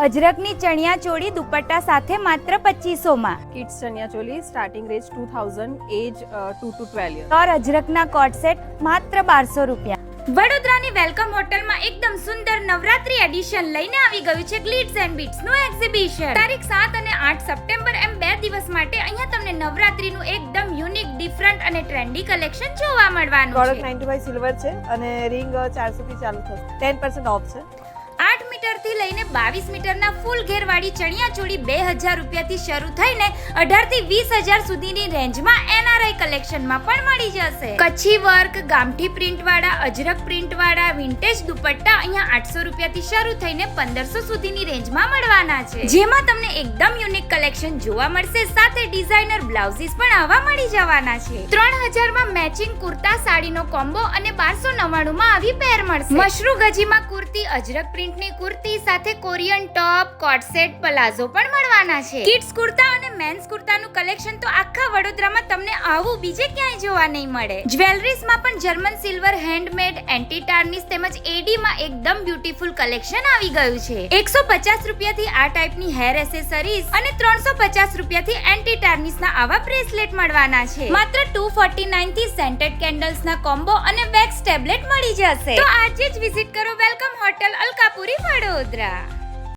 અજરકની ચણિયા ચોળી દુપટ્ટા સાથે માત્ર 2500 માં। Kids chaniya choli starting range 2000, age 2 to 12 years। और અજરકના કોટ સેટ માત્ર 1200 રૂપિયા। વડોદરાની વેલકમ હોટલમાં એકદમ સુંદર નવરાત્રી એડિશન લઈને આવી ગયું છે ગ્લિટ્સ એન્ડ બીટ્સ નું એક્ઝિબિશન। તારીખ 7 અને 8 સપ્ટેમ્બર એમ 2 દિવસ માટે અહીંયા તમને નવરાત્રીનું એકદમ યુનિક, ડિફરન્ટ અને ટ્રેન્ડી કલેક્શન જોવા મળવાનું પ્રોડક્ટ છે। 95 સિલ્વર છે અને રિંગ 400 થી ચાલુ થશે, 10% ઓફ છે। 8 મીટર થી લઈને 22 મીટરના ફૂલ ઘેરવાળી ચણિયા ચોળી 2000 રૂપિયાથી શરૂ થઈને 18 થી 20000 સુધીની રેન્જમાં એનઆરઆઈ કલેક્શનમાં પણ મળી જશે। કચ્છી વર્ક, ગામઠી પ્રિન્ટ વાળા, અજરક પ્રિન્ટ વાળા વિન્ટેજ દુપટ્ટા અહીંયા 800 રૂપિયાથી શરૂ થઈને 1500 સુધીની રેન્જમાં મળવાના છે, જેમાં તમને એકદમ યુનિક કલેક્શન જોવા મળશે, સાથે ડિઝાઇનર બ્લાઉઝીસ પણ આવા મળી જવાના છે। 3000 માં મેચિંગ કુર્તા સાડીનો કોમ્બો અને 1299 માં આવી પેર મળશે। મશરૂ ગજીમાં કુર્તી, અજરક પ્રિન્ટ ની કુર્તી સાથે કોરિયન ટોપ, કોટ સેટ, પ્લાઝો પણ મળવાના છે। કિડ્સ કુર્તા અને મેન્સ કુર્તાનું કલેક્શન તો આખા વડોદરામાં તમને આવું બીજે ક્યાંય જોવા નહીં મળે। જ્વેલરીઝમાં પણ જર્મન સિલ્વર, હેન્ડમેડ, એન્ટી ટાર્નિશ તેમજ એડી માં એકદમ બ્યુટીફુલ કલેક્શન આવી ગયું છે। 150 રૂપિયાથી આ ટાઈપની હેર એસેસરીઝ અને 350 રૂપિયાથી એન્ટી ટાર્નિશ ના આવા બ્રેસલેટ મળવાના છે। માત્ર 249 થી સેન્ટેડ કેન્ડલ્સ ના કોમ્બો અને વેક્સ ટેબ્લેટ મળી જશે। તો આજે જ વિઝિટ કરો વેલકમ હોટલ અલકાપુરી વડોદરા।